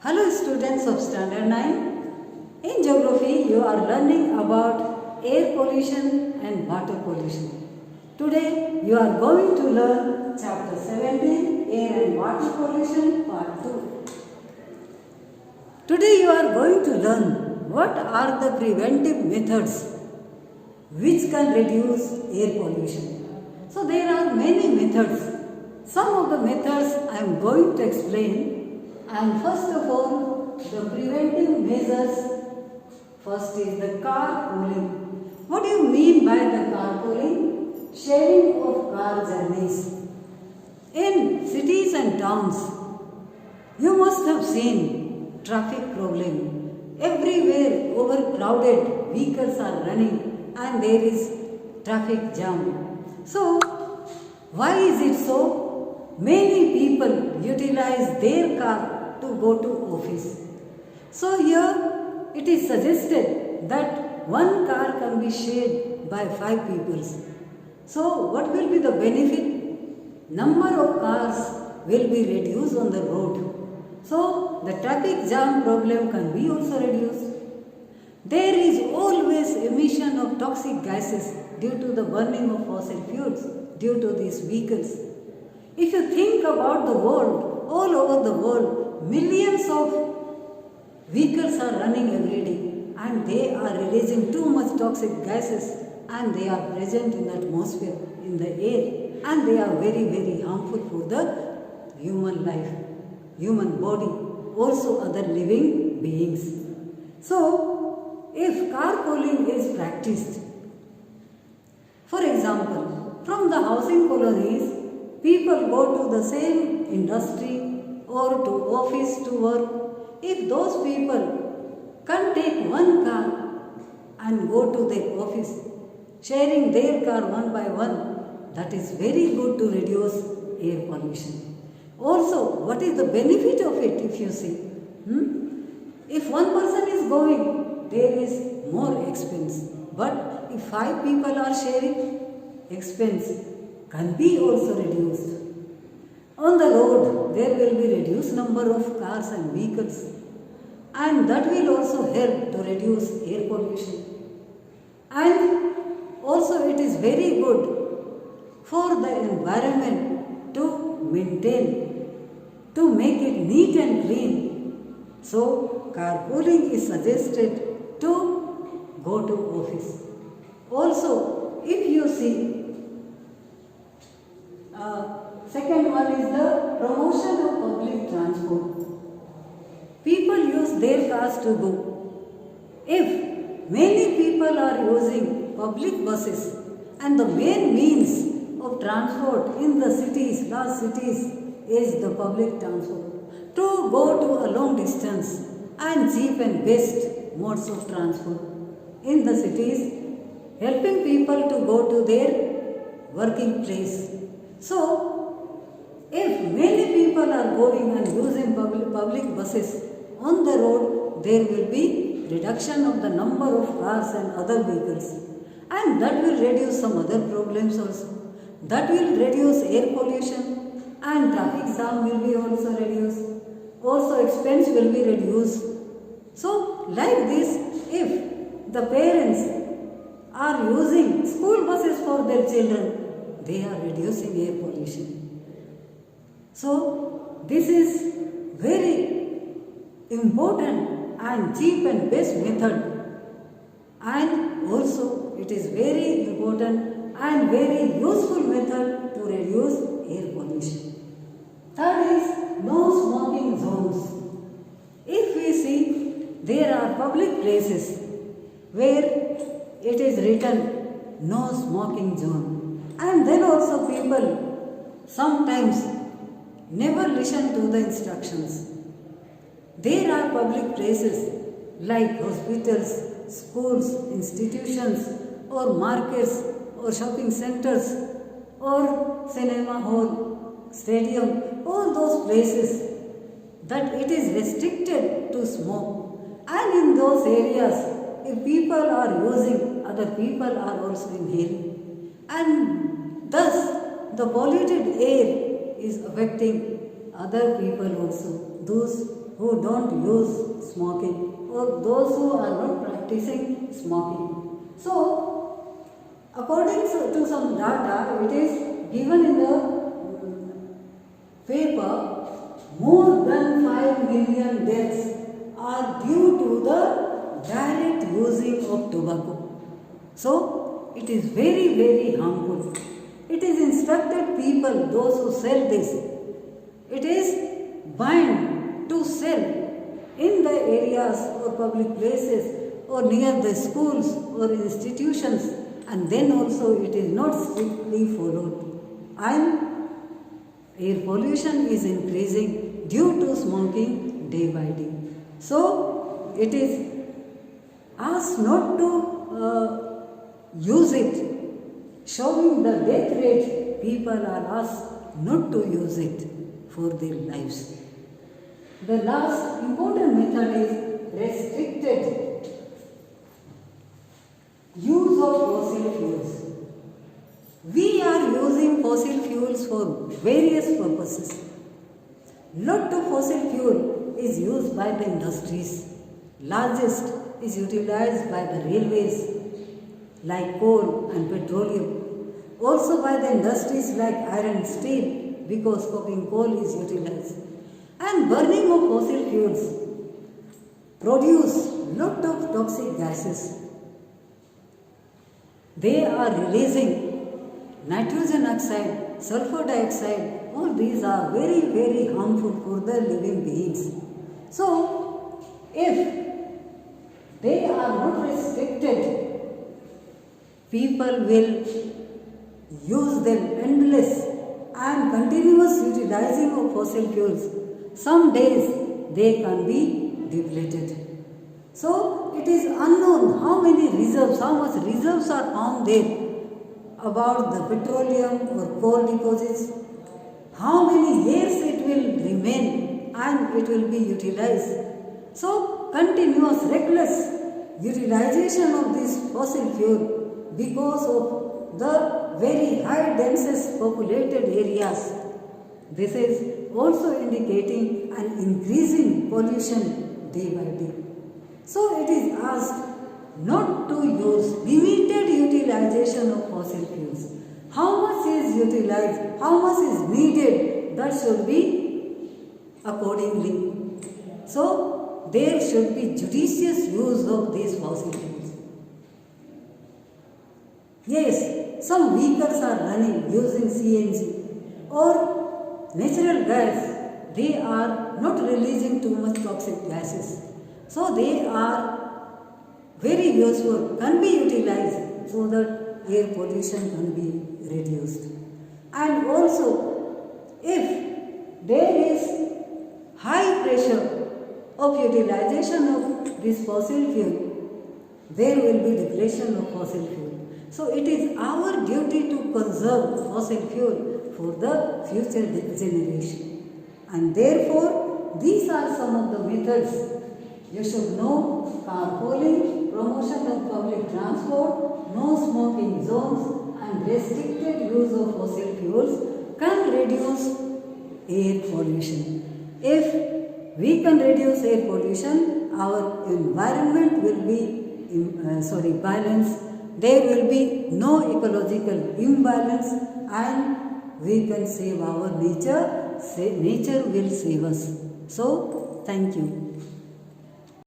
Hello students of Standard 9. In Geography you are learning about air pollution and water pollution. Today you are going to learn chapter 17 Air and Water Pollution part 2. Today you are going to learn what are the preventive methods which can reduce air pollution. So there are many methods. Some of the methods I am going to explain. And first of all, the preventive measures. First is the carpooling. What do you mean by the carpooling? Sharing of car journeys. In cities and towns, you must have seen traffic problem. Everywhere overcrowded vehicles are running and there is traffic jam. So, why is it so? Many people utilize their car to go to office. So here it is suggested that one car can be shared by 5 people. So what will be the benefit? Number of cars will be reduced on the road. So the traffic jam problem can be also reduced. There is always emission of toxic gases due to the burning of fossil fuels due to these vehicles. If you think about the world, all over the world, millions of vehicles are running every day and they are releasing too much toxic gases and they are present in the atmosphere, in the air, and they are very, very harmful for the human life, human body, also other living beings. So, if carpooling is practiced, for example, from the housing colonies, people go to the same industry or to office to work. If those people can take one car and go to their office, sharing their car one by one, that is very good to reduce air pollution. Also, what is the benefit of it if you see? If one person is going, there is more expense. But if 5 people are sharing, expense can be also reduced. On the road, there will be reduced number of cars and vehicles, and that will also help to reduce air pollution. And also it is very good for the environment to maintain, to make it neat and clean. So carpooling is suggested to go to office. Also, if you see, second one is the promotion of public transport. People use their cars to go. If many people are using public buses and the main means of transport in the cities, large cities, is the public transport, to go to a long distance and cheap and best modes of transport in the cities, helping people to go to their working place. So, if many people are going and using public buses on the road, there will be reduction of the number of cars and other vehicles. And that will reduce some other problems also. That will reduce air pollution and traffic jam will be also reduced. Also expense will be reduced. So like this, if the parents are using school buses for their children, they are reducing air pollution. So, this is very important and cheap and best method, and also it is very important and very useful method to reduce air pollution. Third is no smoking zones. If we see, there are public places where it is written no smoking zone, and then also people sometimes never listen to the instructions. There are public places like hospitals, schools, institutions, or markets, or shopping centers, or cinema hall, stadium, all those places that it is restricted to smoke. And in those areas, if people are using, other people are also inhaling. And thus, the polluted air is affecting other people also, those who don't use smoking or those who are not practicing smoking. So, according to some data, it is given in the paper, more than 5 million deaths are due to the direct using of tobacco. So, it is very, very harmful. It is instructed people, those who sell this, it is banned to sell in the areas or public places or near the schools or institutions, and then also it is not strictly followed. And air pollution is increasing due to smoking day by day. So, it is asked not to use it. Showing the death rate, people are asked not to use it for their lives. The last important method is restricted use of fossil fuels. We are using fossil fuels for various purposes. Lot of fossil fuel is used by the industries. Largest is utilized by the railways like coal and petroleum. Also by the industries like iron and steel, because coking coal is utilized. And burning of fossil fuels produce lot of toxic gases. They are releasing nitrogen oxide, sulfur dioxide, all these are very, very harmful for the living beings. So, if they are not restricted, people will use them endless and continuous utilizing of fossil fuels. Some days they can be depleted. So it is unknown how many reserves, how much reserves are found there about the petroleum or coal deposits, how many years it will remain and it will be utilized. So continuous reckless utilization of this fossil fuel because of the very high densest populated areas. This is also indicating an increasing pollution day by day. So it is asked not to use limited utilization of fossil fuels. How much is utilized, how much is needed, that should be accordingly. So there should be judicious use of these fossil fuels. Yes, some vehicles are running using CNG or natural gas. They are not releasing too much toxic gases. So they are very useful, can be utilized so that air pollution can be reduced. And also, if there is high pressure of utilization of this fossil fuel, there will be depletion of fossil fuel. So it is our duty to conserve fossil fuel for the future generation. And therefore, these are some of the methods. You should know carpooling, promotion of public transport, no smoking zones and restricted use of fossil fuels can reduce air pollution. If we can reduce air pollution, our environment will be balanced. There will be no ecological imbalance and we can save our nature. Nature will save us. So, thank you.